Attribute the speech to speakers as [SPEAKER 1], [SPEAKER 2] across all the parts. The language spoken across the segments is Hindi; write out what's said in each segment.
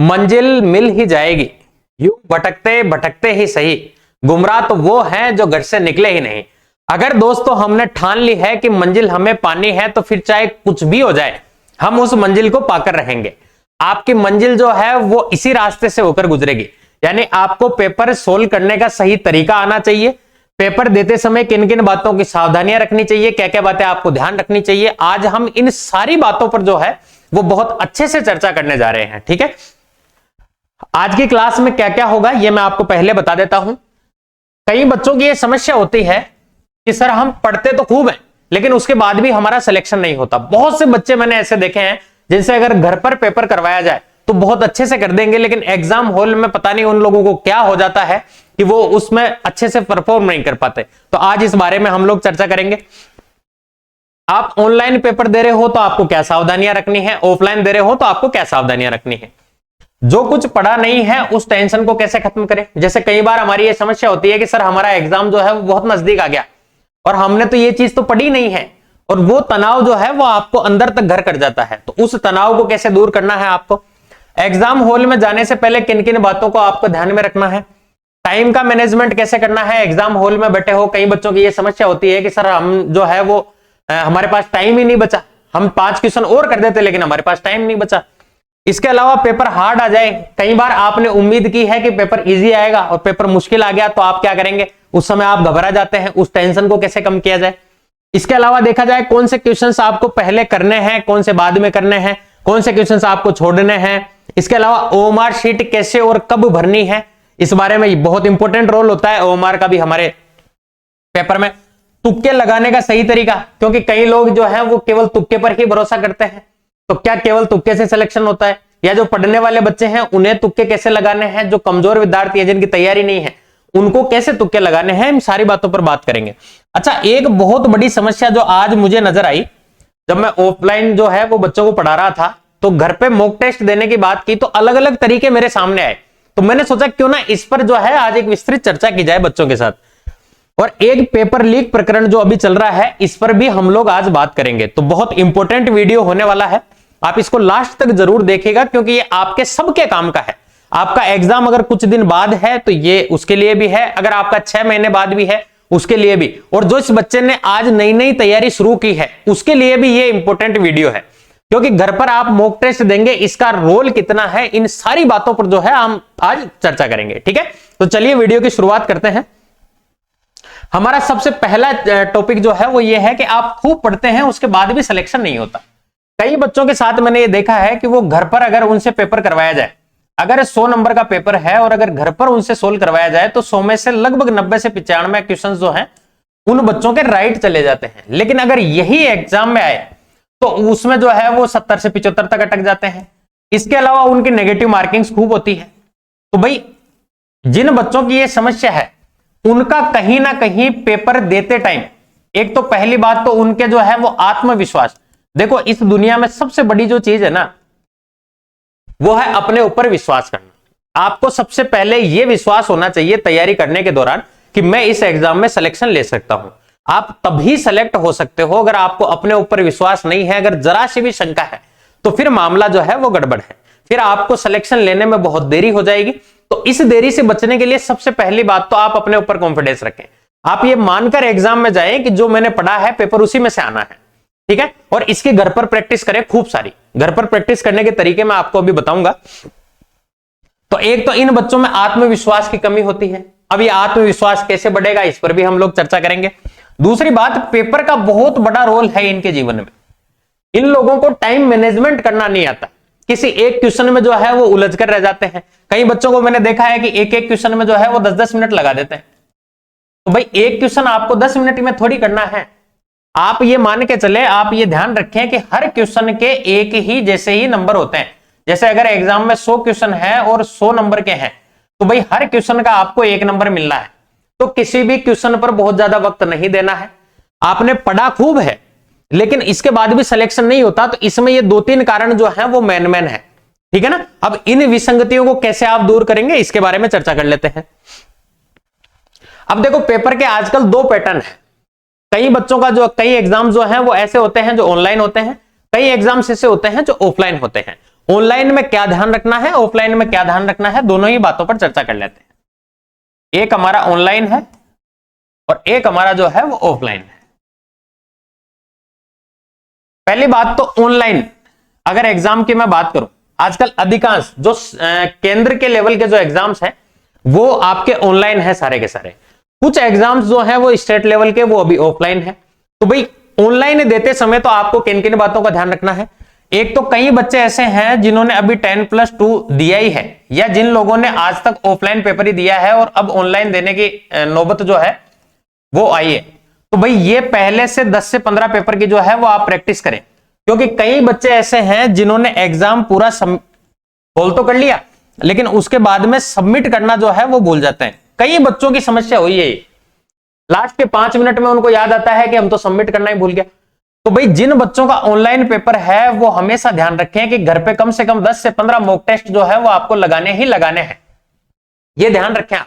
[SPEAKER 1] मंजिल मिल ही जाएगी, यूं भटकते भटकते ही सही, गुमराह तो वो हैं जो घर से निकले ही नहीं। अगर दोस्तों हमने ठान ली है कि मंजिल हमें पानी है, तो फिर चाहे कुछ भी हो जाए हम उस मंजिल को पाकर रहेंगे। आपकी मंजिल जो है वो इसी रास्ते से होकर गुजरेगी। यानी आपको पेपर सोल्व करने का सही तरीका आना चाहिए। पेपर देते समय किन किन बातों की सावधानियां रखनी चाहिए, क्या क्या बातें आपको ध्यान रखनी चाहिए, आज हम इन सारी बातों पर जो है वो बहुत अच्छे से चर्चा करने जा रहे हैं। ठीक है, आज की क्लास में क्या क्या होगा ये मैं आपको पहले बता देता हूं। कई बच्चों की ये समस्या होती है कि सर हम पढ़ते तो खूब हैं लेकिन उसके बाद भी हमारा सिलेक्शन नहीं होता। बहुत से बच्चे मैंने ऐसे देखे हैं जिनसे अगर घर पर पेपर करवाया जाए तो बहुत अच्छे से कर देंगे, लेकिन एग्जाम हॉल में पता नहीं उन लोगों को क्या हो जाता है कि वो उसमें अच्छे से परफॉर्म नहीं कर पाते। तो आज इस बारे में हम लोग चर्चा करेंगे। आप ऑनलाइन पेपर दे रहे हो तो आपको क्या सावधानियां रखनी है, ऑफलाइन दे रहे हो तो आपको क्या सावधानियां रखनी है, जो कुछ पढ़ा नहीं है उस टेंशन को कैसे खत्म करें। जैसे कई बार हमारी ये समस्या होती है कि सर हमारा एग्जाम जो है वो बहुत नजदीक आ गया और हमने तो ये चीज तो पढ़ी नहीं है, और वो तनाव जो है वो आपको अंदर तक घर कर जाता है। तो उस तनाव को कैसे दूर करना है आपको, एग्जाम हॉल में जाने से पहले किन किन बातों को आपको ध्यान में रखना है, टाइम का मैनेजमेंट कैसे करना है। एग्जाम हॉल में बैठे हो, कई बच्चों की ये समस्या होती है कि सर हम जो है वो हमारे पास टाइम ही नहीं बचा, हम 5 क्वेश्चन और कर देते लेकिन हमारे पास टाइम नहीं बचा। इसके अलावा पेपर हार्ड आ जाए, कई बार आपने उम्मीद की है कि पेपर इजी आएगा और पेपर मुश्किल आ गया तो आप क्या करेंगे, उस समय आप घबरा जाते हैं। उस टेंशन को कैसे कम किया जाए। इसके अलावा देखा जाए कौन से क्वेश्चंस आपको पहले करने हैं, कौन से बाद में करने हैं, कौन से क्वेश्चंस आपको छोड़ने हैं। इसके अलावा ओएमआर शीट कैसे और कब भरनी है, इस बारे में बहुत इंपॉर्टेंट रोल होता है ओएमआर का भी हमारे पेपर में। तुक्के लगाने का सही तरीका, क्योंकि कई लोग जो है वो केवल तुक्के पर ही भरोसा करते हैं। तो क्या केवल तुक्के से सिलेक्शन होता है, या जो पढ़ने वाले बच्चे हैं उन्हें तुक्के कैसे लगाने हैं, जो कमजोर विद्यार्थी है जिनकी तैयारी नहीं है उनको कैसे तुक्के लगाने हैं, इन सारी बातों पर बात करेंगे। अच्छा, एक बहुत बड़ी समस्या जो आज मुझे नजर आई जब मैं ऑफलाइन जो है वो बच्चों को पढ़ा रहा था, तो घर पे मॉक टेस्ट देने की बात की तो अलग अलग तरीके मेरे सामने आए। तो मैंने सोचा क्यों ना इस पर जो है आज एक विस्तृत चर्चा की जाए बच्चों के साथ। और एक पेपर लीक प्रकरण जो अभी चल रहा है इस पर भी हम लोग आज बात करेंगे। तो बहुत इंपॉर्टेंट वीडियो होने वाला है, आप इसको लास्ट तक जरूर देखिएगा क्योंकि ये आपके सबके काम का है। आपका एग्जाम अगर कुछ दिन बाद है तो ये उसके लिए भी है, अगर आपका 6 महीने बाद भी है उसके लिए भी, और जो इस बच्चे ने आज नई नई तैयारी शुरू की है उसके लिए भी ये इंपॉर्टेंट वीडियो है। क्योंकि घर पर आप मॉक टेस्ट देंगे, इसका रोल कितना है, इन सारी बातों पर जो है हम आज चर्चा करेंगे। ठीक है, तो चलिए वीडियो की शुरुआत करते हैं। हमारा सबसे पहला टॉपिक जो है वो ये है कि आप खूब पढ़ते हैं उसके बाद भी सिलेक्शन नहीं होता। कई बच्चों के साथ मैंने ये देखा है कि वो घर पर अगर उनसे पेपर करवाया जाए, अगर 100 नंबर का पेपर है और अगर घर पर उनसे सोल्व करवाया जाए तो 100 में से लगभग 90 से 95 क्वेश्चंस जो हैं उन बच्चों के राइट चले जाते हैं। लेकिन अगर यही एग्जाम में आए तो उसमें जो है वो 70 से 75 तक अटक जाते हैं। इसके अलावा उनकी नेगेटिव मार्किंग्स खूब होती है। तो भाई जिन बच्चों की ये समस्या है उनका कहीं ना कहीं पेपर देते टाइम एक तो पहली बात तो उनके जो है वो आत्मविश्वास, देखो इस दुनिया में सबसे बड़ी जो चीज है ना वो है अपने ऊपर विश्वास करना। आपको सबसे पहले यह विश्वास होना चाहिए तैयारी करने के दौरान कि मैं इस एग्जाम में सिलेक्शन ले सकता हूं। आप तभी सेलेक्ट हो सकते हो अगर आपको अपने ऊपर विश्वास नहीं है, अगर जरा सी भी शंका है तो फिर मामला जो है वो गड़बड़ है, फिर आपको सिलेक्शन लेने में बहुत देरी हो जाएगी। तो इस देरी से बचने के लिए सबसे पहली बात तो आप अपने ऊपर कॉन्फिडेंस रखें। आप ये मानकर एग्जाम में जाएं कि जो मैंने पढ़ा है पेपर उसी में से आना है। ठीक है, और इसकी घर पर प्रैक्टिस करें खूब सारी। घर पर प्रैक्टिस करने के तरीके मैं आपको अभी बताऊंगा। तो एक तो इन बच्चों में आत्मविश्वास की कमी होती है। अब ये आत्मविश्वास कैसे बढ़ेगा इस पर भी हम लोग चर्चा करेंगे। दूसरी बात, पेपर का बहुत बड़ा रोल है इनके जीवन में। इन लोगों को टाइम मैनेजमेंट करना नहीं आता, किसी एक क्वेश्चन में जो है वो उलझ कर रह जाते हैं। कई बच्चों को मैंने देखा है कि एक एक क्वेश्चन में जो है वो 10-10 मिनट लगा देते हैं। तो भाई एक क्वेश्चन आपको 10 मिनट में थोड़ी करना है। आप ये मान के चले, आप ये ध्यान रखें कि हर क्वेश्चन के एक ही जैसे ही नंबर होते हैं। जैसे अगर एग्जाम में 100 क्वेश्चन है और 100 नंबर के हैं तो भाई हर क्वेश्चन का आपको 1 नंबर मिलना है। तो किसी भी क्वेश्चन पर बहुत ज्यादा वक्त नहीं देना है। आपने पढ़ा खूब है लेकिन इसके बाद भी सिलेक्शन नहीं होता, तो इसमें ये 2-3 कारण जो है वो मेन है। ठीक है ना। अब इन विसंगतियों को कैसे आप दूर करेंगे इसके बारे में चर्चा कर लेते हैं। अब देखो पेपर के आजकल 2 पैटर्न है। कई बच्चों का जो कई एग्जाम जो है वो ऐसे होते हैं जो ऑनलाइन होते हैं, कई एग्जाम्स ऐसे होते हैं जो ऑफलाइन होते हैं। ऑनलाइन में क्या ध्यान रखना है, ऑफलाइन में क्या ध्यान रखना है, दोनों ही बातों पर चर्चा कर लेते हैं। एक हमारा ऑनलाइन है और एक हमारा जो है वो ऑफलाइन है। पहली बात तो ऑनलाइन, अगर एग्जाम की मैं बात करूं, आजकल अधिकांश जो केंद्र के लेवल के जो एग्जाम्स हैं वो आपके ऑनलाइन है सारे के सारे। कुछ एग्जाम्स जो है वो स्टेट लेवल के, वो अभी ऑफलाइन है। तो भाई ऑनलाइन देते समय तो आपको किन किन बातों का ध्यान रखना है। एक तो कई बच्चे ऐसे हैं जिन्होंने अभी 10+2 दिया ही है, या जिन लोगों ने आज तक ऑफलाइन पेपर ही दिया है और अब ऑनलाइन देने की नौबत जो है वो आई है। तो भाई ये पहले से 10 से 15 पेपर की जो है वो आप प्रैक्टिस करें, क्योंकि कई बच्चे ऐसे हैं जिन्होंने एग्जाम पूरा सोल्व तो कर लिया लेकिन उसके बाद में सबमिट करना जो है वो भूल जाते हैं। कई बच्चों की समस्या हुई है, लास्ट के 5 मिनट में उनको याद आता है कि हम तो सबमिट करना ही भूल गया। तो भाई जिन बच्चों का ऑनलाइन पेपर है वो हमेशा ध्यान रखें कि घर पे कम से कम 10 से 15 मॉक टेस्ट जो है वो आपको लगाने ही लगाने हैं। ये ध्यान रखें आप,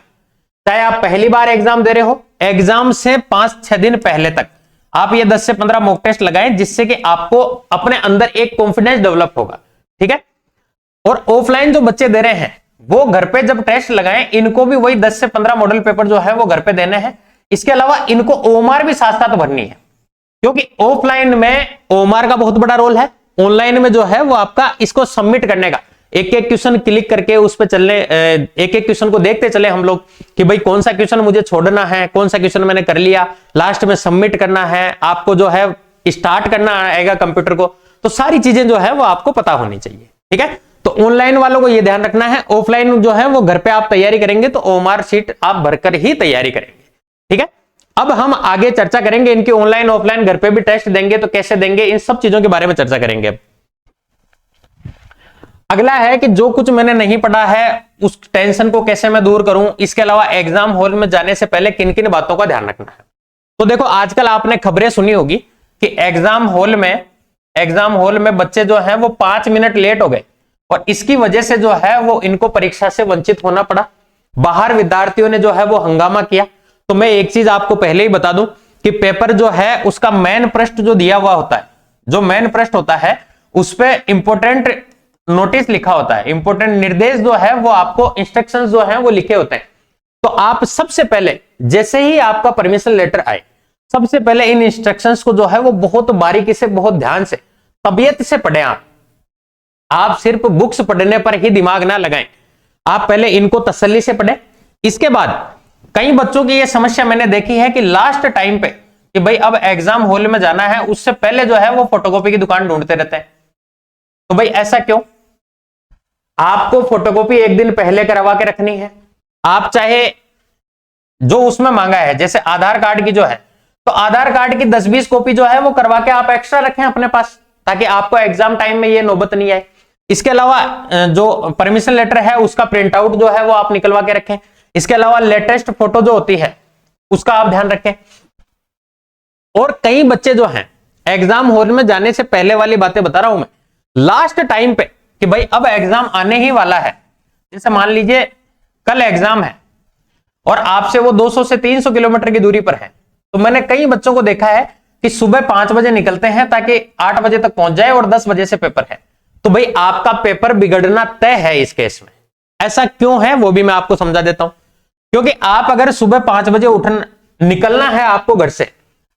[SPEAKER 1] चाहे आप पहली बार एग्जाम दे रहे हो, एग्जाम से 5-6 दिन पहले तक आप ये 10 से 15 मॉक टेस्ट लगाएं, जिससे कि आपको अपने अंदर एक कॉन्फिडेंस डेवलप होगा। ठीक है। और ऑफलाइन जो बच्चे दे रहे हैं वो घर पे जब टेस्ट लगाएं, इनको भी वही 10 से 15 मॉडल पेपर जो है वो घर पे देने हैं। इसके अलावा इनको ओमार भी साथ साथ भरनी है, क्योंकि ऑफलाइन में ओमार का बहुत बड़ा रोल है, ऑनलाइन में जो है वो आपका इसको सबमिट करने का। एक एक क्वेश्चन क्लिक करके उस पर चलने, एक एक क्वेश्चन को देखते चले हम लोग कि भाई कौन सा क्वेश्चन मुझे छोड़ना है, कौन सा क्वेश्चन मैंने कर लिया, लास्ट में सबमिट करना है, आपको जो है स्टार्ट करना आएगा कंप्यूटर को। तो सारी चीजें जो है वो आपको पता होनी चाहिए। ठीक है। तो ऑनलाइन वालों को ये ध्यान रखना है, ऑफलाइन जो है वो घर पे आप तैयारी करेंगे तो ओमार शीट आप भरकर ही तैयारी करेंगे। ठीक है। अब हम आगे चर्चा करेंगे इनकी ऑनलाइन ऑफलाइन घर पे भी टेस्ट देंगे तो कैसे देंगे, इन सब चीजों के बारे में चर्चा करेंगे। अब अगला है कि जो कुछ मैंने नहीं पढ़ा है उस टेंशन को कैसे मैं दूर करूं, इसके अलावा एग्जाम हॉल में जाने से पहले किन किन बातों का ध्यान रखना है। तो देखो आजकल आपने खबरें सुनी होगी कि एग्जाम हॉल में बच्चे जो हैं वो 5 मिनट लेट हो गए और इसकी वजह से जो है वो इनको परीक्षा से वंचित होना पड़ा। बाहर विद्यार्थियों ने जो है वो हंगामा किया। तो मैं एक चीज आपको पहले ही बता दूं कि पेपर जो है उसका मेन पृष्ठ जो दिया हुआ होता है, जो मेन पृष्ठ होता है उस पे इंपोर्टेंट नोटिस लिखा होता है, इंपोर्टेंट निर्देश जो है वो आपको इंस्ट्रक्शंस जो है वो लिखे होते हैं। तो आप सबसे पहले जैसे ही आपका परमिशन लेटर आए, सबसे पहले इन इंस्ट्रक्शंस को जो है वो बहुत बारीकी से, बहुत ध्यान से, तबीयत से पढ़ें। आप सिर्फ बुक्स पढ़ने पर ही दिमाग ना लगाएं, आप पहले इनको तसल्ली से पढ़ें। इसके बाद कई बच्चों की यह समस्या मैंने देखी है कि लास्ट टाइम पे कि भाई अब एग्जाम हॉल में जाना है, उससे पहले जो है वो फोटोकॉपी की दुकान ढूंढते रहते हैं। तो भाई ऐसा क्यों? आपको फोटोकॉपी एक दिन पहले करवा के रखनी है। आप चाहे जो उसमें मांगा है, जैसे आधार कार्ड की जो है, तो आधार कार्ड की 10-20 कॉपी जो है वो करवा के आप एक्स्ट्रा रखें अपने पास, ताकि आपको एग्जाम टाइम में ये नौबत नहीं आए। इसके अलावा जो परमिशन लेटर है उसका प्रिंट आउट जो है वो आप निकलवा के रखें। इसके अलावा लेटेस्ट फोटो जो होती है उसका आप ध्यान रखें। और कई बच्चे जो हैं एग्जाम हॉल में जाने से पहले वाली बातें बता रहा हूं मैं, लास्ट टाइम पे कि भाई अब एग्जाम आने ही वाला है, जैसे मान लीजिए कल एग्जाम है और आपसे वो 200 से 300 किलोमीटर की दूरी पर है, तो मैंने कई बच्चों को देखा है कि सुबह 5 बजे निकलते हैं ताकि 8 बजे तक पहुंच जाए और 10 बजे से पेपर है। तो भाई आपका पेपर बिगड़ना तय है इस केस में। ऐसा क्यों है वो भी मैं आपको समझा देता हूं। क्योंकि आप अगर सुबह 5 बजे निकलना है आपको घर से,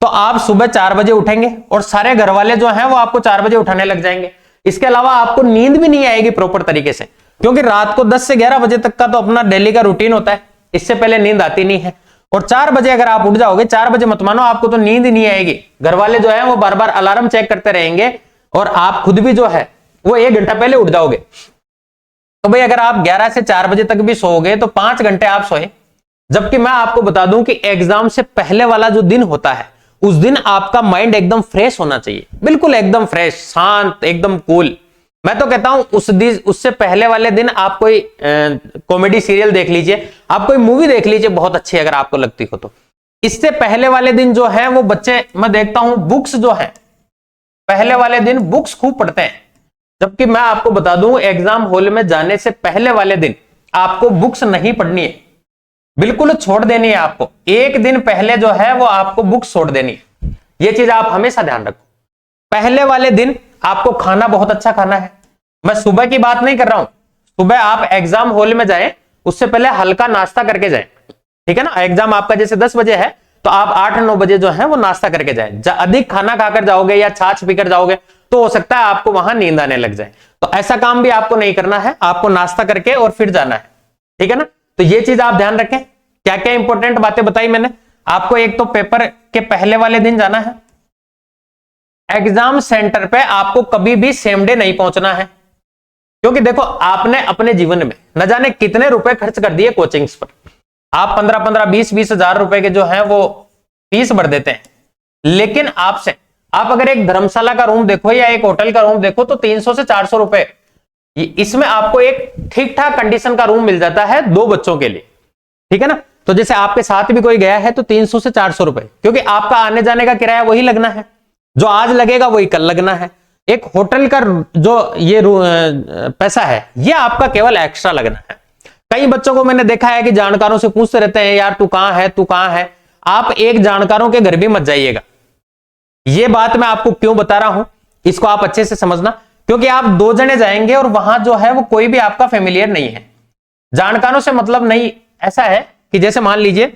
[SPEAKER 1] तो आप सुबह 4 बजे उठेंगे और सारे घर वाले जो हैं वो आपको 4 बजे उठाने लग जाएंगे। इसके अलावा आपको नींद भी नहीं आएगी प्रॉपर तरीके से, क्योंकि रात को 10 से 11 बजे तक का तो अपना डेली का रूटीन होता है, इससे पहले नींद आती नहीं है। और 4 बजे अगर आप उठ जाओगे, 4 बजे मत मानो, आपको तो नींद ही नहीं आएगी। घर वाले जो है वो बार बार अलार्म चेक करते रहेंगे और आप खुद भी जो है वो 1 घंटा पहले उठ जाओगे। तो भाई अगर आप 11 से 4 बजे तक भी सोओगे तो 5 घंटे आप सोए। जबकि मैं आपको बता दूं कि एग्जाम से पहले वाला जो दिन होता है उस दिन आपका माइंड एकदम फ्रेश होना चाहिए, बिल्कुल एकदम फ्रेश, शांत, एकदम कूल। मैं तो कहता हूं उससे पहले वाले दिन आप कोई कॉमेडी सीरियल देख लीजिए, आप कोई मूवी देख लीजिए बहुत अच्छी अगर आपको लगती हो तो। इससे पहले वाले दिन जो है वो बच्चे, मैं देखता हूं बुक्स जो है पहले वाले दिन बुक्स खूब पढ़ते हैं। जबकि मैं आपको बता दूं एग्जाम हॉल में जाने से पहले वाले दिन आपको बुक्स नहीं पढ़नी है, बिल्कुल छोड़ देनी है। आपको एक दिन पहले जो है वो आपको बुक्स छोड़ देनी है। ये चीज आप हमेशा ध्यान रखो। पहले वाले दिन आपको खाना बहुत अच्छा खाना है, मैं सुबह की बात नहीं कर रहा हूं, सुबह आप एग्जाम हॉल में जाएं, उससे पहले हल्का नाश्ता करके जाएं, ठीक है ना। एग्जाम आपका जैसे 10 बजे है तो आप 8-9 बजे जो है वो नाश्ता करके जाएं। अधिक खाना खाकर जाओगे या छाछ पीकर जाओगे तो हो सकता है आपको वहां नींद आने लग जाए। तो ऐसा काम भी आपको नहीं करना है, आपको नाश्ता करके और फिर जाना है, ठीक है ना। तो ये चीज आप ध्यान रखें। क्या क्या इंपॉर्टेंट बातें बताई मैंने आपको। एक तो पेपर के पहले वाले दिन जाना है। एग्जाम सेंटर पे आपको कभी भी सेम डे नहीं पहुंचना है, क्योंकि देखो आपने अपने जीवन में न जाने कितने रुपए खर्च कर दिए कोचिंग्स पर। आप 15-15, 20-20 हजार रुपए के जो है वो फीस भर देते हैं, लेकिन आपसे आप अगर एक धर्मशाला का रूम देखो या एक होटल का रूम देखो तो 300 से 400 रुपए, इसमें आपको एक ठीक ठाक कंडीशन का रूम मिल जाता है 2 बच्चों के लिए, ठीक है ना। तो जैसे आपके साथ भी कोई गया है तो 300 से 400 रुपए, क्योंकि आपका आने जाने का किराया वही लगना है, जो आज लगेगा वही कल लगना है। एक होटल का जो ये पैसा है ये आपका केवल एक्स्ट्रा लगना है। कई बच्चों को मैंने देखा है कि जानकारों से पूछते रहते हैं, यार तू कहां है, तू कहां है। आप एक जानकारों के घर भी मत जाइएगा। ये बात मैं आपको क्यों बता रहा हूं, इसको आप अच्छे से समझना, क्योंकि आप 2 जने जाएंगे और वहां जो है वो कोई भी आपका फेमिलियर नहीं है। जानकारों से मतलब नहीं, ऐसा है कि जैसे मान लीजिए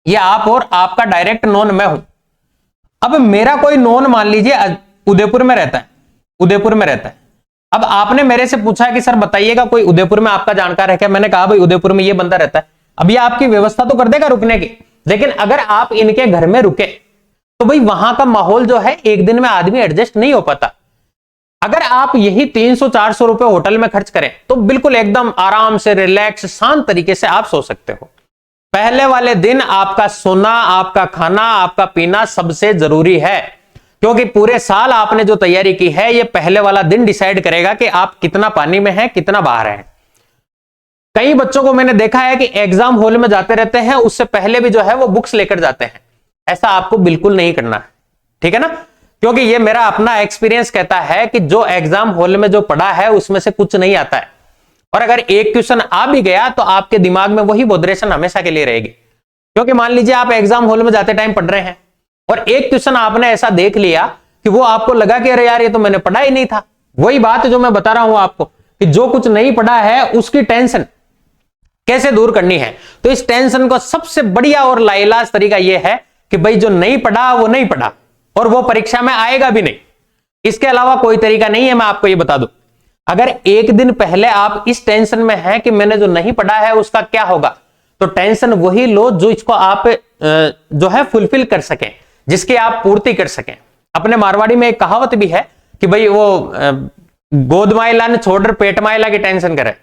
[SPEAKER 1] ये आप और आपका डायरेक्ट नोन मैं हूं। अब मेरा कोई नोन मान लीजिए उदयपुर में रहता है, उदयपुर में रहता है। अब आपने मेरे से पूछा कि सर बताइएगा कोई उदयपुर में आपका जानकार है क्या। मैंने कहा भाई उदयपुर में ये बंदा रहता है। अब ये आपकी व्यवस्था तो कर देगा रुकने की, लेकिन अगर आप इनके घर में रुके तो भाई वहां का माहौल जो है एक दिन में आदमी एडजस्ट नहीं हो पाता। अगर आप यही 300-400 रुपए होटल में खर्च करें तो बिल्कुल एकदम आराम से रिलैक्स शांत तरीके से आप सो सकते हो। पहले वाले दिन आपका सोना, आपका खाना, आपका पीना सबसे जरूरी है, क्योंकि पूरे साल आपने जो तैयारी की है ये पहले वाला दिन डिसाइड करेगा कि आप कितना पानी में हैं, कितना बाहर हैं। कई बच्चों को मैंने देखा है कि एग्जाम हॉल में जाते रहते हैं, उससे पहले भी जो है वो बुक्स लेकर जाते हैं। ऐसा आपको बिल्कुल नहीं करना है, ठीक है ना, क्योंकि ये मेरा अपना एक्सपीरियंस कहता है कि जो एग्जाम हॉल में जो पढ़ा है उसमें से कुछ नहीं आता है, और अगर एक क्वेश्चन आ भी गया तो आपके दिमाग में वही बोधरेशन हमेशा के लिए रहेगी। क्योंकि मान लीजिए आप एग्जाम हॉल में जाते टाइम पढ़ रहे हैं और एक क्वेश्चन आपने ऐसा देख लिया कि वो आपको लगा कि अरे यार ये तो मैंने पढ़ा ही नहीं था। वही बात जो मैं बता रहा हूं आपको कि जो कुछ नहीं पढ़ा है उसकी टेंशन कैसे दूर करनी है। तो इस टेंशन का सबसे बढ़िया और लाइलाज तरीका यह है कि भाई जो नहीं पढ़ा वो नहीं पढ़ा, और वो परीक्षा में आएगा भी नहीं। इसके अलावा कोई तरीका नहीं है, मैं आपको ये बता दूं। अगर एक दिन पहले आप इस टेंशन में हैं कि मैंने जो नहीं पढ़ा है उसका क्या होगा, तो टेंशन वही लो जो इसको आप जो है फुलफिल कर सकें, जिसकी आप पूर्ति कर सकें। अपने मारवाड़ी में एक कहावत भी है कि भाई वो गोद माइला ने छोड़कर पेट माइला की टेंशन करे,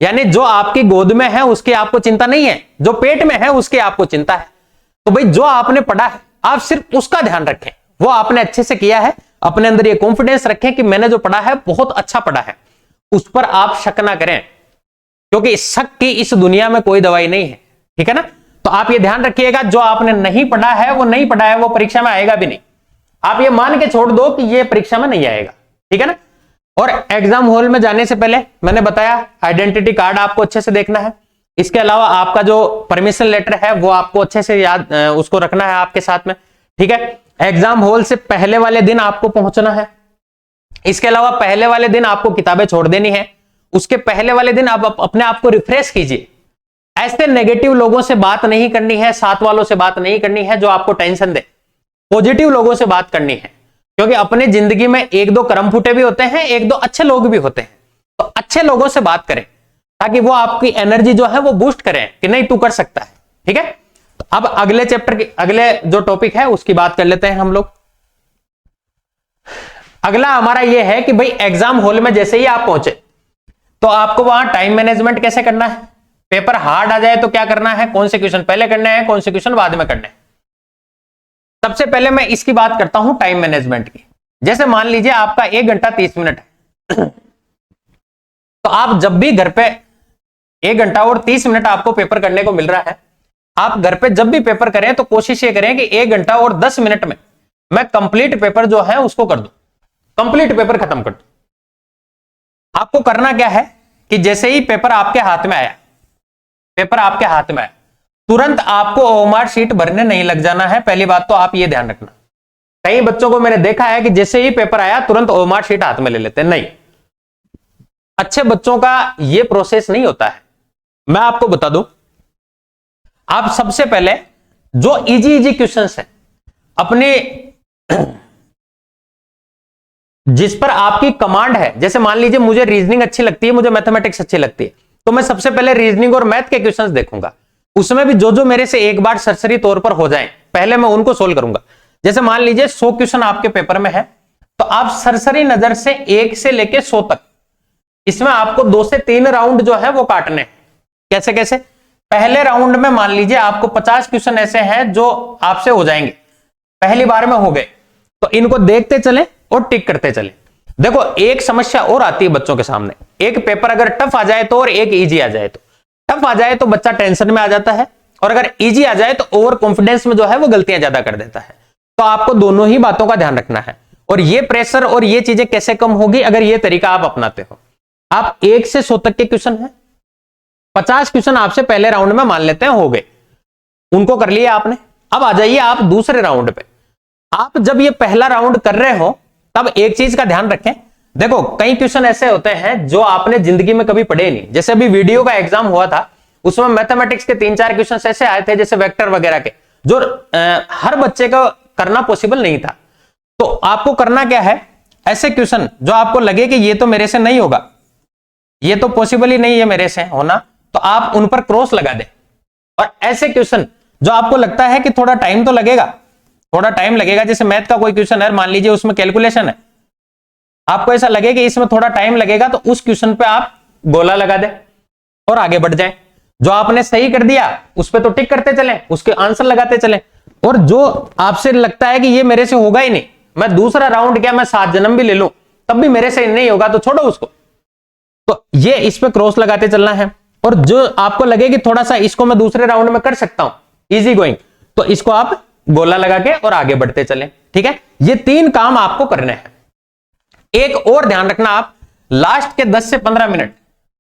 [SPEAKER 1] यानी जो आपकी गोद में है उसकी आपको चिंता नहीं है, जो पेट में है उसकी आपको चिंता है। तो भाई जो आपने पढ़ा है आप सिर्फ उसका ध्यान रखें, वो आपने अच्छे से किया है, अपने अंदर ये कॉन्फिडेंस रखें कि मैंने जो पढ़ा है बहुत अच्छा पढ़ा है, उस पर आप शक ना करें, क्योंकि शक की इस दुनिया में कोई दवाई नहीं है, ठीक है ना। तो आप ये ध्यान रखिएगा, जो आपने नहीं पढ़ा है वो नहीं पढ़ा है, वो परीक्षा में आएगा भी नहीं। आप ये मान के छोड़ दो कि ये परीक्षा में नहीं आएगा, ठीक है ना। और एग्जाम हॉल में जाने से पहले मैंने बताया आइडेंटिटी कार्ड आपको अच्छे से देखना है। इसके अलावा आपका जो परमिशन लेटर है वो आपको अच्छे से याद उसको रखना है आपके साथ में, ठीक है। एग्जाम हॉल से पहले वाले दिन आपको पहुंचना है। इसके अलावा पहले वाले दिन आपको किताबें छोड़ देनी है। उसके पहले वाले दिन आप अपने आप को रिफ्रेश कीजिए। ऐसे नेगेटिव लोगों से बात नहीं करनी है, साथ वालों से बात नहीं करनी है जो आपको टेंशन दे। पॉजिटिव लोगों से बात करनी है, क्योंकि अपनी जिंदगी में 1-2 करम फूटे भी होते हैं, 1-2 अच्छे लोग भी होते हैं। तो अच्छे लोगों से बात करें ताकि वो आपकी एनर्जी जो है वो बूस्ट करें कि नहीं तू कर सकता है, ठीक है। तो अब अगले चैप्टर के अगले जो टॉपिक है उसकी बात कर लेते हैं हम लोग। अगला हमारा ये है कि भाई एग्जाम हॉल में जैसे ही आप पहुंचे तो आपको वहां टाइम मैनेजमेंट कैसे करना है। पेपर हार्ड आ जाए तो क्या करना है, कौन से क्वेश्चन पहले करने हैं, कौन से क्वेश्चन बाद में करने हैं। सबसे पहले मैं इसकी बात करता हूं टाइम मैनेजमेंट की। जैसे मान लीजिए आपका 1 घंटा 30 मिनट है तो आप जब भी घर पे 1 घंटा और 30 मिनट आपको पेपर करने को मिल रहा है, आप घर पे जब भी पेपर करें तो कोशिश ये करें कि 1 घंटा और 10 मिनट में मैं कंप्लीट पेपर जो है उसको कर दूं, कंप्लीट पेपर खत्म कर दूं। आपको करना क्या है कि जैसे ही पेपर आपके हाथ में आया, पेपर आपके हाथ में आया, तुरंत आपको ओएमआर शीट भरने नहीं लग जाना है। पहली बात तो आप ये ध्यान रखना। कई बच्चों को मैंने देखा है कि जैसे ही पेपर आया तुरंत ओएमआर शीट हाथ में ले लेते हैं। नहीं, अच्छे बच्चों का यह प्रोसेस नहीं होता है। मैं आपको बता दूं, आप सबसे पहले जो इजी इजी क्वेश्चंस है अपने जिस पर आपकी कमांड है, जैसे मान लीजिए मुझे रीजनिंग अच्छी लगती है, मुझे मैथमेटिक्स अच्छी लगती है, तो मैं सबसे पहले रीजनिंग और मैथ के क्वेश्चंस देखूंगा। उसमें भी जो जो मेरे से एक बार सरसरी तौर पर हो जाएं, पहले मैं उनको सोल्व करूंगा। जैसे मान लीजिए 100 क्वेश्चन आपके पेपर में है, तो आप सरसरी नजर से 1 से लेके 100 तक, इसमें आपको 2 से 3 राउंड जो है वो काटने हैं। कैसे कैसे? पहले राउंड में मान लीजिए आपको 50 क्वेश्चन ऐसे हैं जो आपसे हो जाएंगे, पहली बार में हो गए, तो इनको देखते चले और टिक करते चले। देखो एक समस्या और आती है बच्चों के सामने, एक पेपर अगर टफ आ जाए तो और एक इजी आ जाए तो। टफ आ जाए तो बच्चा टेंशन में आ जाता है, और अगर इजी आ जाए तो ओवर कॉन्फिडेंस में जो है वो गलतियां ज्यादा कर देता है। तो आपको दोनों ही बातों का ध्यान रखना है, और ये प्रेशर और ये चीजें कैसे कम होगी अगर ये तरीका आप अपनाते हो। आप 1 से 100 तक के क्वेश्चन है, 50 क्वेश्चन आपसे पहले राउंड में मान लेते हैं हो गए, उनको कर लिया आपने। अब आ जाइए आप दूसरे राउंड पे। आप जब ये पहला राउंड कर रहे हो तब एक चीज का ध्यान रखें। देखो कई क्वेश्चन ऐसे होते हैं जो आपने जिंदगी में कभी पढ़े नहीं। जैसे अभी वीडियो का एग्जाम हुआ था, उसमें मैथमेटिक्स के 3-4 क्वेश्चन ऐसे आए थे जैसे वेक्टर वगैरह के, जो हर बच्चे को करना पॉसिबल नहीं था। तो आपको करना क्या है, ऐसे क्वेश्चन जो आपको लगे कि ये तो मेरे से नहीं होगा, ये तो पॉसिबल ही नहीं है मेरे से होना, तो आप उन पर क्रॉस लगा दें। और ऐसे क्वेश्चन जो आपको लगता है कि थोड़ा टाइम तो लगेगा, थोड़ा टाइम लगेगा, जैसे मैथ का कोई क्वेश्चन है, मान लीजिए उसमें कैलकुलेशन है, आपको ऐसा लगे कि इसमें थोड़ा टाइम लगेगा, तो उस क्वेश्चन पे आप गोला लगा दें और आगे बढ़ जाएं। जो आपने सही कर दिया उस पे तो टिक करते चलें, उसके आंसर लगाते चलें। और जो आपसे लगता है कि ये मेरे से होगा ही नहीं, मैं दूसरा राउंड क्या मैं 7 जन्म भी ले लूं तब भी मेरे से नहीं होगा, तो छोड़ो उसको, तो ये इस पे क्रॉस लगाते चलना है। और जो आपको लगे कि थोड़ा सा इसको मैं दूसरे राउंड में कर सकता हूं, इजी गोइंग, तो इसको आप गोला लगा के और आगे बढ़ते चलें। ठीक है, ये 3 काम आपको करने हैं। एक और ध्यान रखना, आप लास्ट के 10 से 15 मिनट,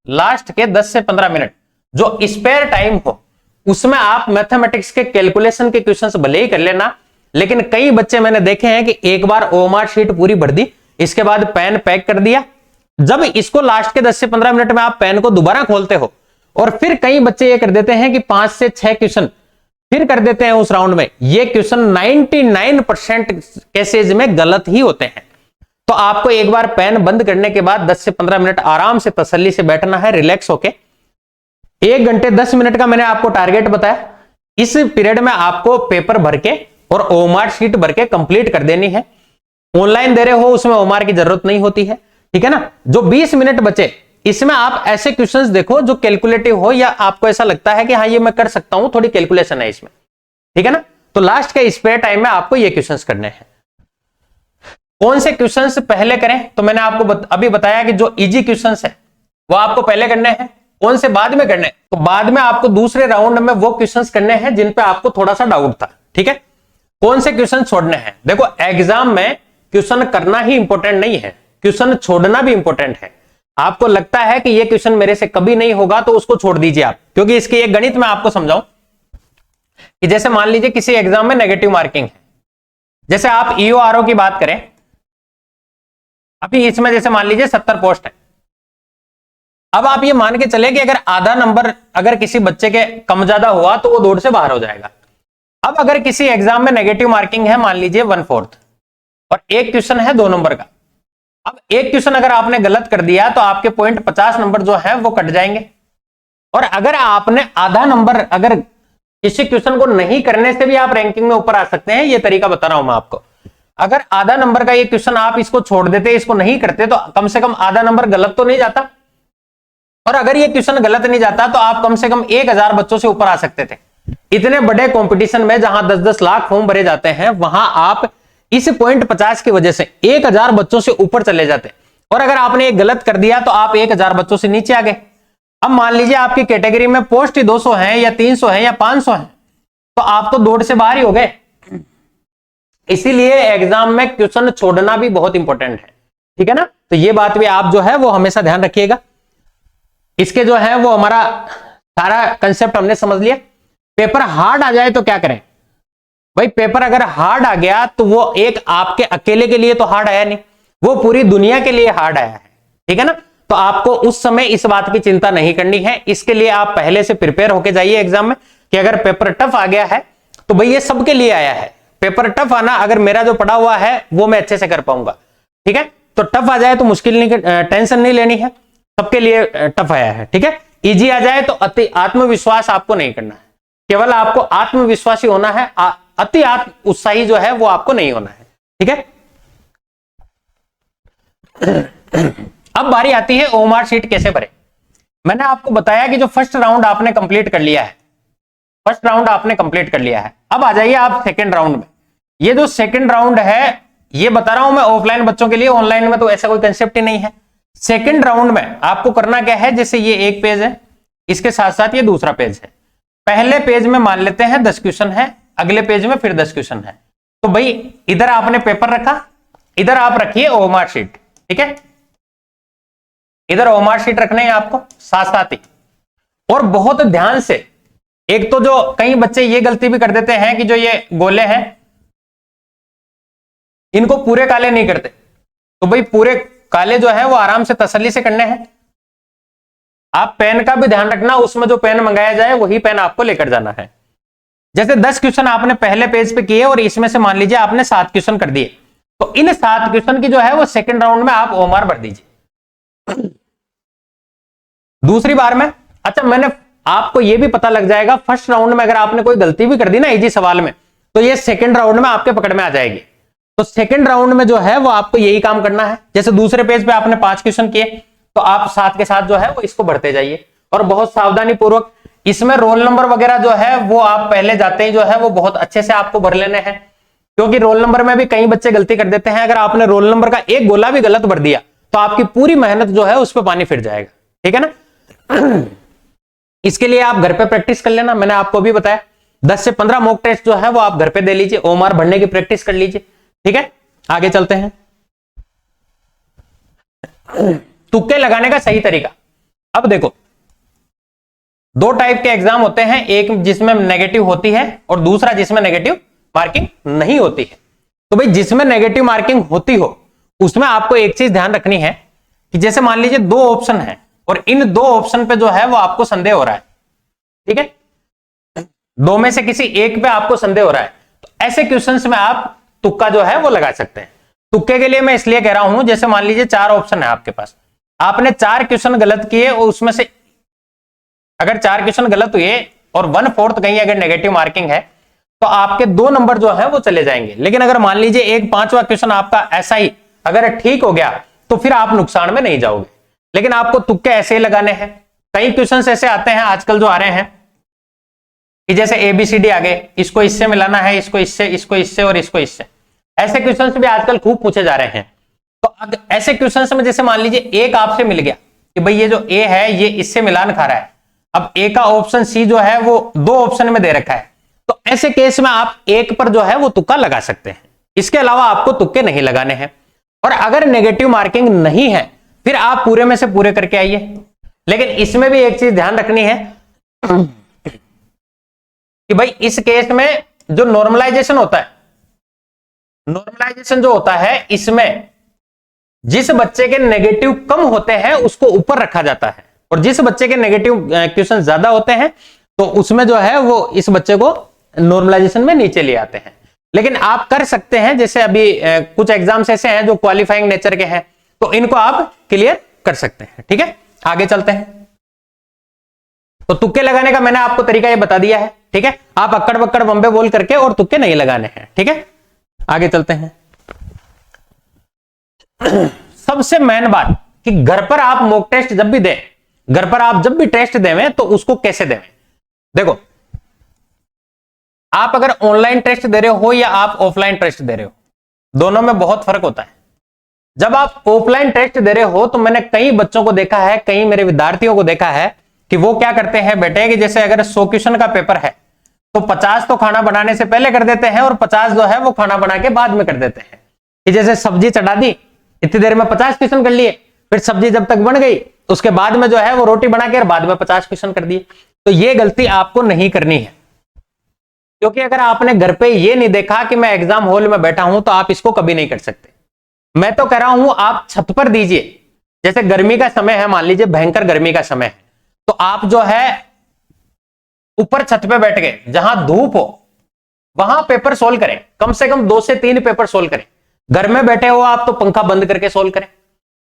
[SPEAKER 1] लास्ट के 10 से 15 मिनट जो स्पेयर टाइम हो, उसमें आप मैथमेटिक्स के कैलकुलेशन के क्वेश्चंस भले ही कर लेना, लेकिन कई बच्चे मैंने देखे हैं कि एक बार ओएमआर शीट पूरी भर दी, इसके बाद पेन पैक कर दिया। जब इसको लास्ट के 10 से 15 मिनट में आप पेन को दोबारा खोलते हो, और फिर कई बच्चे ये कर देते हैं कि 5 से 6 क्वेश्चन फिर कर देते हैं उस राउंड में। ये क्वेश्चन 99% केसेज में गलत ही होते हैं। तो आपको एक बार पेन बंद करने के बाद 10 से 15 मिनट आराम से तसल्ली से बैठना है, रिलैक्स होके। 1 घंटे 10 मिनट का मैंने आपको टारगेट बताया। इस पीरियड में आपको पेपर भर के और ओएमआर शीट भर के कंप्लीट कर देनी है। ऑनलाइन दे रहे हो उसमें ओएमआर की जरूरत नहीं होती है, ठीक है ना। जो 20 मिनट बचे इसमें आप ऐसे क्वेश्चंस देखो जो कैलकुलेटिव हो, या आपको ऐसा लगता है कि हाँ ये मैं कर सकता हूं, थोड़ी कैलकुलेशन है इसमें, ठीक है ना। तो लास्ट के स्पेयर टाइम में आपको ये क्वेश्चंस करने हैं। कौन से क्वेश्चंस पहले करें, तो मैंने आपको अभी बताया कि जो इजी क्वेश्चंस है वो आपको पहले करने हैं। कौन से बाद में करने, तो बाद में आपको दूसरे राउंड में वो क्वेश्चंस करने हैं जिन पे आपको थोड़ा सा डाउट था, ठीक है। कौन से क्वेश्चन छोड़ने हैं, देखो एग्जाम में क्वेश्चन करना ही इंपॉर्टेंट नहीं है, क्वेश्चन छोड़ना भी इंपॉर्टेंट है। आपको लगता है कि ये क्वेश्चन मेरे से कभी नहीं होगा तो उसको छोड़ दीजिए आप, क्योंकि इसकी एक गणित मैं आपको समझाऊं कि जैसे मान लीजिए किसी एग्जाम में नेगेटिव मार्किंग है, जैसे आप ईओआरओ की बात करें, अभी इसमें जैसे मान लीजिए 70 पोस्ट है। अब आप ये मान के चले कि अगर आधा नंबर अगर किसी बच्चे के कम ज्यादा हुआ तो वो दौड़ से बाहर हो जाएगा। अब अगर किसी एग्जाम में नेगेटिव मार्किंग है मान लीजिए 1/4 और एक क्वेश्चन है 2 नंबर का, अब एक क्वेश्चन अगर आपने गलत कर दिया तो आपके पॉइंट 50 नंबर जो है वो कट जाएंगे। और अगर आपने आधा नंबर, अगर किसी क्वेश्चन को नहीं करने से भी आप रैंकिंग में ऊपर आ सकते हैं, ये तरीका बता रहा हूं मैं आपको। अगर आधा नंबर का ये क्वेश्चन आप इसको छोड़ देते, इसको नहीं करते, तो कम से कम आधा नंबर गलत तो नहीं जाता। और अगर ये क्वेश्चन गलत नहीं जाता तो आप कम से कम 1000 बच्चों से ऊपर आ सकते थे। इतने बड़े कंपटीशन में जहां 10-10 लाख फॉर्म भरे जाते हैं, वहां आप इस पॉइंट 50 की वजह से 1000 बच्चों से ऊपर चले जाते। और अगर आपने एक गलत कर दिया तो आप 1000 बच्चों से नीचे आ गए। अब मान लीजिए आपकी कैटेगरी में पोस्ट ही 200 है या 300 है या 500 है, तो आप तो दौड़ से बाहर ही हो गए। इसीलिए एग्जाम में क्वेश्चन छोड़ना भी बहुत इंपॉर्टेंट है, ठीक है ना। तो ये बात भी आप जो है वो हमेशा ध्यान रखिएगा। इसके जो है वो हमारा सारा कंसेप्ट हमने समझ लिया। पेपर हार्ड आ जाए तो क्या करें भाई, पेपर अगर हार्ड आ गया तो वो एक आपके अकेले के लिए तो हार्ड आया नहीं, वो पूरी दुनिया के लिए हार्ड आया है, ठीक है ना। तो आपको उस समय इस बात की चिंता नहीं करनी है। इसके लिए आप पहले से प्रिपेयर होके जाइए एग्जाम में कि अगर पेपर टफ आ गया है तो भाई ये सबके लिए आया है, पेपर टफ आना, अगर मेरा जो पढ़ा हुआ है वो मैं अच्छे से कर पाऊंगा, ठीक है। तो टफ आ जाए तो मुश्किल नहीं, टेंशन नहीं लेनी है, सबके लिए टफ आया है, ठीक है। इजी आ जाए तो अति आत्मविश्वास आपको नहीं करना है, केवल आपको आत्मविश्वासी होना है, अति आत्म उत्साही जो है वो आपको नहीं होना है, ठीक है। अब बारी आती है ओएमआर शीट कैसे भरे। मैंने आपको बताया कि जो फर्स्ट राउंड आपने कंप्लीट कर लिया है, फर्स्ट राउंड आपने कंप्लीट कर लिया है, अब आ जाइए आप सेकंड राउंड में। ये जो सेकंड राउंड है ये बता रहा हूं मैं ऑफलाइन बच्चों के लिए, ऑनलाइन में तो ऐसा कोई कंसेप्ट ही नहीं है। सेकंड राउंड में आपको करना क्या है, जैसे ये एक पेज है, इसके साथ साथ ये दूसरा पेज है। पहले पेज में मान लेते हैं 10 क्वेश्चन है, अगले पेज में फिर 10 क्वेश्चन है। तो भाई इधर आपने पेपर रखा, इधर आप रखिए ओएमआर शीट, ठीक है। इधर ओएमआर शीट रखने हैं आपको साथ साथ ही। और बहुत ध्यान से, एक तो जो कई बच्चे ये गलती भी कर देते हैं कि जो ये गोले हैं इनको पूरे काले नहीं करते, तो भाई पूरे काले जो है वो आराम से तसल्ली से करने हैं। आप पेन का भी ध्यान रखना, उसमें जो पेन मंगाया जाए वही पेन आपको लेकर जाना है। जैसे 10 क्वेश्चन आपने पहले पेज पे किए और इसमें से मान लीजिए आपने 7 क्वेश्चन कर दिए, तो इन 7 क्वेश्चन की जो है वो सेकंड राउंड में आप ओएमआर भर दीजिए दूसरी बार में। अच्छा, मैंने आपको यह भी पता लग जाएगा फर्स्ट राउंड में अगर आपने कोई गलती भी कर दी ना इजी सवाल में, तो ये सेकंड राउंड में आपके पकड़ में आ जाएगी। तो सेकंड राउंड में जो है वो आपको यही काम करना है। जैसे दूसरे पेज पे आपने 5 क्वेश्चन किए, तो आप साथ के साथ जो है वो इसको भरते जाइए, और बहुत सावधानी पूर्वक। इसमें रोल नंबर वगैरह जो है वो आप पहले जाते ही जो है वो बहुत अच्छे से आपको भर लेने हैं, क्योंकि रोल नंबर में भी कई बच्चे गलती कर देते हैं। अगर आपने रोल नंबर का एक गोला भी गलत भर दिया तो आपकी पूरी मेहनत जो है उस पर पानी फिर जाएगा, ठीक है ना। इसके लिए आप घर पे प्रैक्टिस कर लेना, मैंने आपको भी बताया 10 से 15 मॉक टेस्ट जो है वो आप घर पे दे लीजिए, ओएमआर भरने की प्रैक्टिस कर लीजिए, ठीक है। आगे चलते हैं। तुक्के लगाने का सही तरीका। अब देखो, 2 टाइप के एग्जाम होते हैं, एक जिसमें नेगेटिव होती है और दूसरा जिसमें नेगेटिव मार्किंग नहीं होती है। तो भाई जिसमें नेगेटिव मार्किंग होती हो उसमें आपको एक चीज ध्यान रखनी है कि जैसे मान लीजिए 2 ऑप्शन है और इन 2 ऑप्शन पे जो है वो आपको संदेह हो रहा है, ठीक है। 2 में से किसी एक पे आपको संदेह हो रहा है, तो ऐसे क्वेश्चंस में आप तुक्का जो है वो लगा सकते हैं। तुक्के के लिए मैं इसलिए कह रहा हूं, जैसे मान लीजिए 4 ऑप्शन है आपके पास, आपने 4 क्वेश्चन गलत किए और उसमें से अगर 4 क्वेश्चन गलत हुए और 1/4 कहीं अगर नेगेटिव मार्किंग है तो आपके 2 नंबर जो है वो चले जाएंगे। लेकिन अगर मान लीजिए एक 5वां क्वेश्चन आपका ऐसा ही अगर ठीक हो गया तो फिर आप नुकसान में नहीं जाओगे। लेकिन आपको तुक्के ऐसे ही लगाने हैं। कई क्वेश्चंस ऐसे आते हैं आजकल जो आ रहे हैं कि जैसे ABCD आ गए, इसको इससे मिलाना है, इसको इससे, इसको इससे और इसको इससे। ऐसे क्वेश्चंस भी आजकल खूब पूछे जा रहे हैं। तो ऐसे क्वेश्चंस में जैसे मान लीजिए एक आपसे मिल गया कि भाई ये जो A है ये इससे मिलान खा रहा है, अब A का ऑप्शन C जो है वो 2 ऑप्शन में दे रखा है, तो ऐसे केस में आप एक पर जो है वो तुक्का लगा सकते हैं। इसके अलावा आपको तुक्के नहीं लगाने हैं। और अगर नेगेटिव मार्किंग नहीं है फिर आप पूरे में से पूरे करके आइए। लेकिन इसमें भी एक चीज ध्यान रखनी है कि भाई इस केस में जो नॉर्मलाइजेशन होता है, नॉर्मलाइजेशन जो होता है इसमें जिस बच्चे के नेगेटिव कम होते हैं उसको ऊपर रखा जाता है, और जिस बच्चे के नेगेटिव क्वेश्चन ज्यादा होते हैं तो उसमें जो है वो इस बच्चे को नॉर्मलाइजेशन में नीचे ले आते हैं। लेकिन आप कर सकते हैं, जैसे अभी कुछ एग्जाम्स ऐसे हैं जो क्वालिफाइंग नेचर के हैं, तो इनको आप क्लियर कर सकते हैं, ठीक है। आगे चलते हैं। तो तुक्के लगाने का मैंने आपको तरीका ये बता दिया है, ठीक है। आप अक्कड़ बक्कड़ बम्बे बोल करके और तुक्के नहीं लगाने हैं, ठीक है। आगे चलते हैं। सबसे मेन बात कि घर पर आप मॉक टेस्ट जब भी दें, घर पर आप जब भी टेस्ट देवें तो उसको कैसे देवें। देखो, आप अगर ऑनलाइन टेस्ट दे रहे हो या आप ऑफलाइन टेस्ट दे रहे हो, दोनों में बहुत फर्क होता है। जब आप ऑफलाइन टेस्ट दे रहे हो तो मैंने कई बच्चों को देखा है, कई मेरे विद्यार्थियों को देखा है कि वो क्या करते हैं बेटे कि जैसे अगर 100 क्वेश्चन का पेपर है तो 50 तो खाना बनाने से पहले कर देते हैं और 50 जो है वो खाना बना के बाद में कर देते हैं। कि जैसे सब्जी चढ़ा दी, इतनी देर में 50 क्वेश्चन कर लिए, फिर सब्जी जब तक बन गई उसके बाद में जो है वो रोटी बना के और बाद में 50 क्वेश्चन कर दिए। तो ये गलती आपको नहीं करनी है, क्योंकि अगर आपने घर पे ये नहीं देखा कि मैं एग्जाम हॉल में बैठा हूं तो आप इसको कभी नहीं कर सकते। मैं तो कह रहा हूं आप छत पर दीजिए, जैसे गर्मी का समय है, मान लीजिए भयंकर गर्मी का समय है, तो आप जो है ऊपर छत पे बैठ गए, जहां धूप हो वहां पेपर सोल्व करें, कम से कम 2 से 3 पेपर सोल्व करें। घर में बैठे हो आप तो पंखा बंद करके सोल्व करें।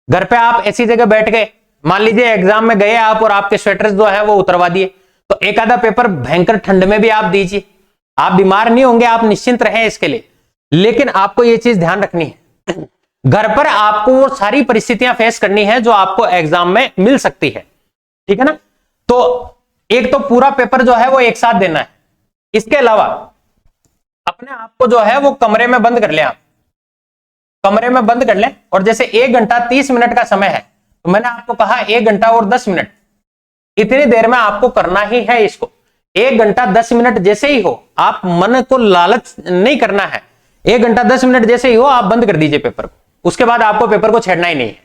[SPEAKER 1] घर पे आप ऐसी जगह बैठ गए, मान लीजिए एग्जाम में गए आप और आपके स्वेटर्स जो है वो उतरवा दिए, तो एक आधा पेपर भयंकर ठंड में भी आप दीजिए। आप बीमार नहीं होंगे, आप निश्चिंत रहें इसके लिए। लेकिन आपको ये चीज ध्यान रखनी है, घर पर आपको वो सारी परिस्थितियां फेस करनी है जो आपको एग्जाम में मिल सकती है, ठीक है ना। तो एक तो पूरा पेपर जो है वो एक साथ देना है। इसके अलावा अपने आप को जो है वो कमरे में बंद कर लें, आप कमरे में बंद कर लें, और जैसे 1 घंटा 30 मिनट का समय है, तो मैंने आपको कहा 1 घंटा और 10 मिनट, इतनी देर में आपको करना ही है इसको। 1 घंटा 10 मिनट जैसे ही हो, आप मन को लालच नहीं करना है, 1 घंटा 10 मिनट जैसे ही हो आप बंद कर दीजिए पेपर को, उसके बाद आपको पेपर को छेड़ना ही नहीं है,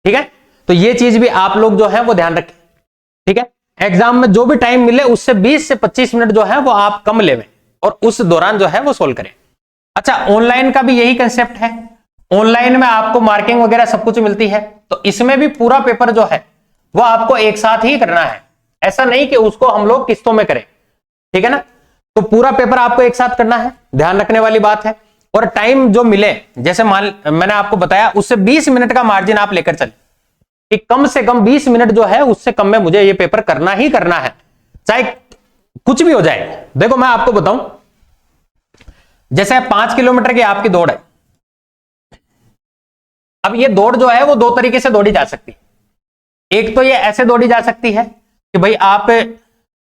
[SPEAKER 1] ठीक है। तो ये चीज भी आप लोग जो है वो ध्यान रखें, ठीक है। एग्जाम में जो भी टाइम मिले उससे 20 से 25 मिनट जो है वो आप कम लेवें और उस दौरान जो है वो सोल्व करें। अच्छा, ऑनलाइन का भी यही कंसेप्ट है, ऑनलाइन में आपको मार्किंग वगैरह सब कुछ मिलती है, तो इसमें भी पूरा पेपर जो है वो आपको एक साथ ही करना है, ऐसा नहीं कि उसको हम लोग किस्तों में करें, ठीक है ना। तो पूरा पेपर आपको एक साथ करना है, ध्यान रखने वाली बात है। और टाइम जो मिले, जैसे मैंने आपको बताया, उससे 20 मिनट का मार्जिन आप लेकर चले कि कम से कम 20 मिनट जो है उससे कम में मुझे ये पेपर करना ही करना है, चाहे कुछ भी हो जाए। देखो मैं आपको बताऊं, जैसे 5 किलोमीटर की आपकी दौड़ है, अब ये दौड़ जो है वो 2 तरीके से दौड़ी जा सकती है। एक तो ये ऐसे दौड़ी जा सकती है कि भाई आप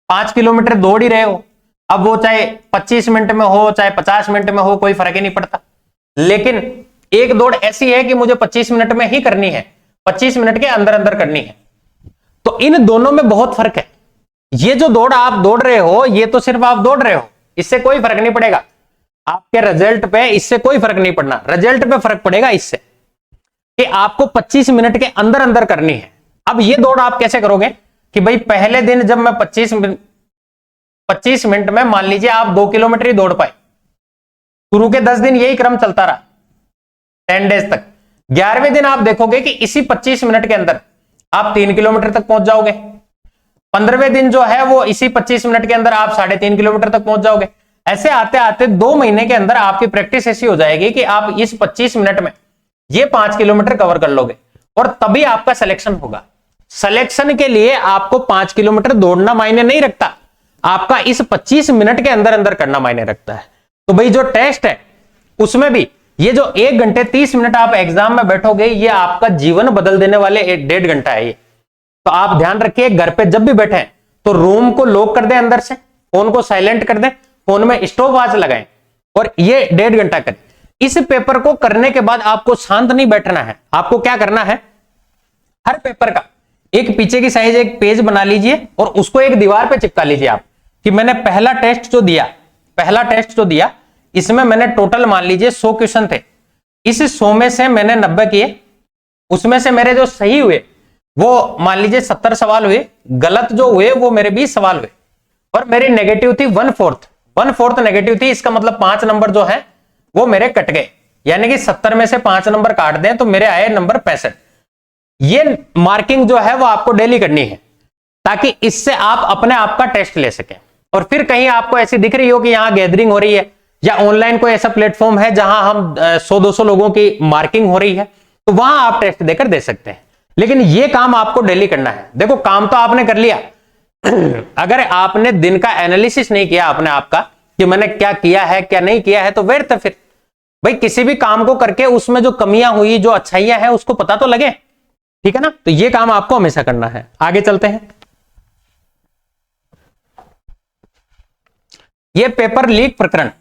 [SPEAKER 1] 5 किलोमीटर दौड़ ही रहे हो, अब वो चाहे 25 मिनट में हो चाहे 50 मिनट में हो, कोई फर्क ही नहीं पड़ता। लेकिन एक दौड़ ऐसी है कि मुझे 25 मिनट में ही करनी है, 25 मिनट के अंदर अंदर करनी है। तो इन दोनों में बहुत फर्क है। ये जो दौड़ आप दौड़ रहे हो, ये तो सिर्फ आप दौड़ रहे हो, इससे कोई फर्क नहीं पड़ेगा आपके रिजल्ट पे, इससे कोई फर्क नहीं पड़ना। रिजल्ट पे फर्क पड़ेगा इससे कि आपको 25 मिनट के अंदर अंदर करनी है। अब ये दौड़ आप कैसे करोगे कि भाई पहले दिन जब मैं 25 मिनट में, मान लीजिए आप 2 किलोमीटर ही दौड़ पाए, शुरू के 10 दिन यही क्रम चलता रहा 10 डेज तक, 11वें दिन आप देखोगे कि इसी 25 मिनट के अंदर आप 3 किलोमीटर तक पहुंच जाओगे, 15वें दिन जो है वो इसी 25 मिनट के अंदर आप 3.5 किलोमीटर तक पहुंच जाओगे। ऐसे आते आते 2 महीने के अंदर आपकी प्रैक्टिस ऐसी हो जाएगी कि आप इस 25 मिनट में ये 5 किलोमीटर कवर कर लोगे, और तभी आपका सिलेक्शन होगा। सिलेक्शन के लिए आपको 5 किलोमीटर दौड़ना मायने नहीं रखता, आपका इस 25 मिनट के अंदर अंदर करना मायने रखता है। तो भाई जो टेस्ट है उसमें भी ये जो 1 घंटे 30 मिनट आप एग्जाम में बैठोगे, ये आपका जीवन बदल देने वाले 1.5 घंटा है ये। तो आप ध्यान रखिए, घर पे जब भी बैठे तो रूम को लॉक कर दें, अंदर से फोन को साइलेंट कर दें, फोन में स्टॉप वॉच लगाएं और ये 1.5 घंटा करें। इस पेपर को करने के बाद आपको शांत नहीं बैठना है, आपको क्या करना है, हर पेपर का एक पीछे की साइज एक पेज बना लीजिए और उसको एक दीवार पे चिपका लीजिए आप कि मैंने पहला टेस्ट जो दिया इसमें मैंने टोटल मान लीजिए 100 क्वेश्चन थे, इस 100 में से मैंने 90 किए, उसमें से मेरे जो सही हुए वो मान लीजिए 70 सवाल हुए, गलत जो हुए वो मेरे 20 सवाल हुए, और मेरी नेगेटिव थी 1/4 नेगेटिव थी। इसका मतलब 5 नंबर जो है वो मेरे कट गए, यानी कि 70 में से 5 नंबर काट दें तो मेरे आए नंबर 65। ये मार्किंग जो है वो आपको डेली करनी है ताकि इससे आप अपने आप का टेस्ट ले सकें। और फिर कहीं आपको ऐसी दिख रही हो कि यहां गैदरिंग हो रही है या ऑनलाइन कोई ऐसा प्लेटफॉर्म है जहां हम 100-200 लोगों की मार्किंग हो रही है, तो वहां आप टेस्ट देकर दे सकते हैं। लेकिन ये काम आपको डेली करना है। देखो काम तो आपने कर लिया, अगर आपने दिन का एनालिसिस नहीं किया अपने आप का कि मैंने क्या किया है क्या नहीं किया है, तो व्यर्थ है। फिर भाई किसी भी काम को करके उसमें जो कमियां हुई, जो अच्छाइयां हैं, उसको पता तो लगे, ठीक है ना। तो ये काम आपको हमेशा करना है। आगे चलते हैं। ये पेपर लीक प्रकरण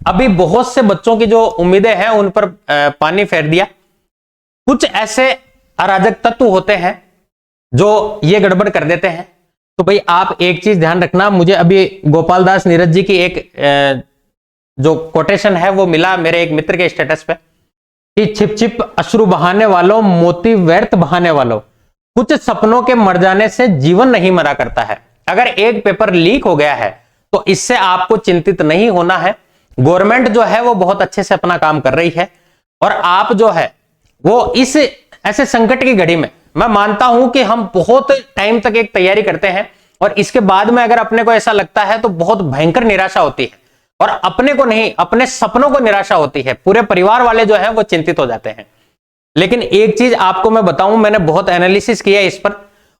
[SPEAKER 1] अभी बहुत से बच्चों की जो उम्मीदें हैं उन पर पानी फेर दिया। कुछ ऐसे अराजक तत्व होते हैं जो ये गड़बड़ कर देते हैं। तो भाई आप एक चीज ध्यान रखना, मुझे अभी गोपाल दास नीरज जी की एक जो कोटेशन है वो मिला मेरे एक मित्र के स्टेटस पे कि छिप छिप अश्रु बहाने वालों, मोती व्यर्थ बहाने वालों, कुछ सपनों के मर जाने से जीवन नहीं मरा करता है। अगर एक पेपर लीक हो गया है तो इससे आपको चिंतित नहीं होना है। गवर्नमेंट जो है वो बहुत अच्छे से अपना काम कर रही है और आप जो है वो इस ऐसे संकट की घड़ी में मैं मानता हूं कि हम बहुत टाइम तक एक तैयारी करते हैं और इसके बाद में अगर अपने को ऐसा लगता है तो बहुत भयंकर निराशा होती है, और अपने को नहीं, अपने सपनों को निराशा होती है। पूरे परिवार वाले जो है वो चिंतित हो जाते हैं। लेकिन एक चीज आपको मैं बताऊं, मैंने बहुत एनालिसिस किया इस पर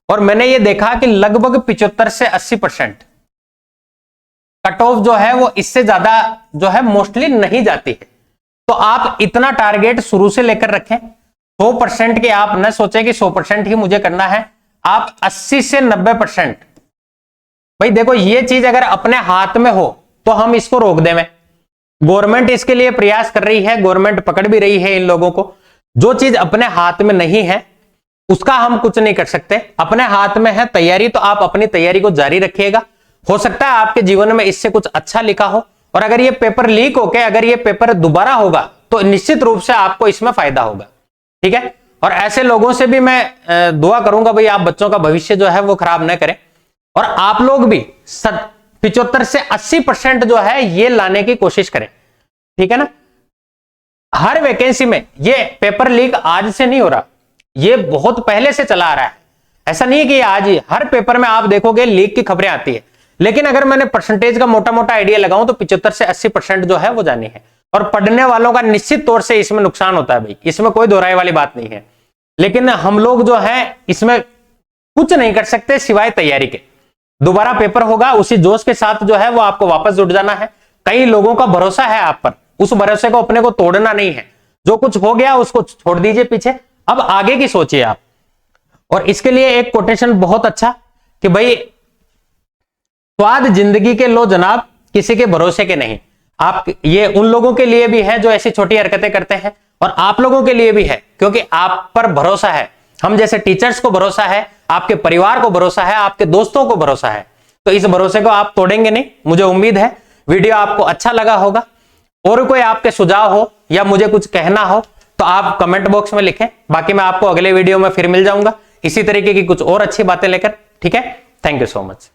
[SPEAKER 1] और मैंने ये देखा कि लगभग 75 से 80% कट ऑफ जो है वो इससे ज्यादा जो है मोस्टली नहीं जाती है। तो आप इतना टारगेट शुरू से लेकर रखें, 100% के आप न सोचें कि 100% ही मुझे करना है, आप 80 से 90%। भाई देखो, ये चीज अगर अपने हाथ में हो तो हम इसको रोक दें। गवर्नमेंट इसके लिए प्रयास कर रही है, गवर्नमेंट पकड़ भी रही है इन लोगों को। जो चीज अपने हाथ में नहीं है उसका हम कुछ नहीं कर सकते। अपने हाथ में है तैयारी, तो आप अपनी तैयारी को जारी रखिएगा। हो सकता है आपके जीवन में इससे कुछ अच्छा लिखा हो, और अगर ये पेपर लीक होके अगर ये पेपर दोबारा होगा तो निश्चित रूप से आपको इसमें फायदा होगा। ठीक है, और ऐसे लोगों से भी मैं दुआ करूंगा भाई आप बच्चों का भविष्य जो है वो खराब न करें, और आप लोग भी 75 से 80% जो है ये लाने की कोशिश करें। ठीक है ना। हर वैकेंसी में ये पेपर लीक आज से नहीं हो रहा, ये बहुत पहले से चला आ रहा है। ऐसा नहीं है कि आज ही, हर पेपर में आप देखोगे लीक की खबरें आती है। लेकिन अगर मैंने परसेंटेज का मोटा मोटा आइडिया लगाऊं तो 75 से 80% जो है वो जानी है, और पढ़ने वालों का निश्चित तौर से इसमें नुकसान होता है भाई, इसमें कोई दोहराई वाली बात नहीं है। लेकिन हम लोग जो है इसमें कुछ नहीं कर सकते सिवाय तैयारी के। दोबारा पेपर होगा, उसी जोश के साथ जो है वो आपको वापस जुट जाना है। कई लोगों का भरोसा है आप पर, उस भरोसे को अपने को तोड़ना नहीं है। जो कुछ हो गया उसको छोड़ दीजिए पीछे, अब आगे की सोचिए आप। और इसके लिए एक कोटेशन बहुत अच्छा कि भाई स्वाद जिंदगी के लो जनाब, किसी के भरोसे के नहीं। आप ये उन लोगों के लिए भी है जो ऐसी छोटी हरकतें करते हैं, और आप लोगों के लिए भी है क्योंकि आप पर भरोसा है। हम जैसे टीचर्स को भरोसा है, आपके परिवार को भरोसा है, आपके दोस्तों को भरोसा है, तो इस भरोसे को आप तोड़ेंगे नहीं। मुझे उम्मीद है वीडियो आपको अच्छा लगा होगा। और कोई आपके सुझाव हो या मुझे कुछ कहना हो तो आप कमेंट बॉक्स में लिखें। बाकी मैं आपको अगले वीडियो में फिर मिल जाऊंगा इसी तरीके की कुछ और अच्छी बातें लेकर। ठीक है, थैंक यू सो मच।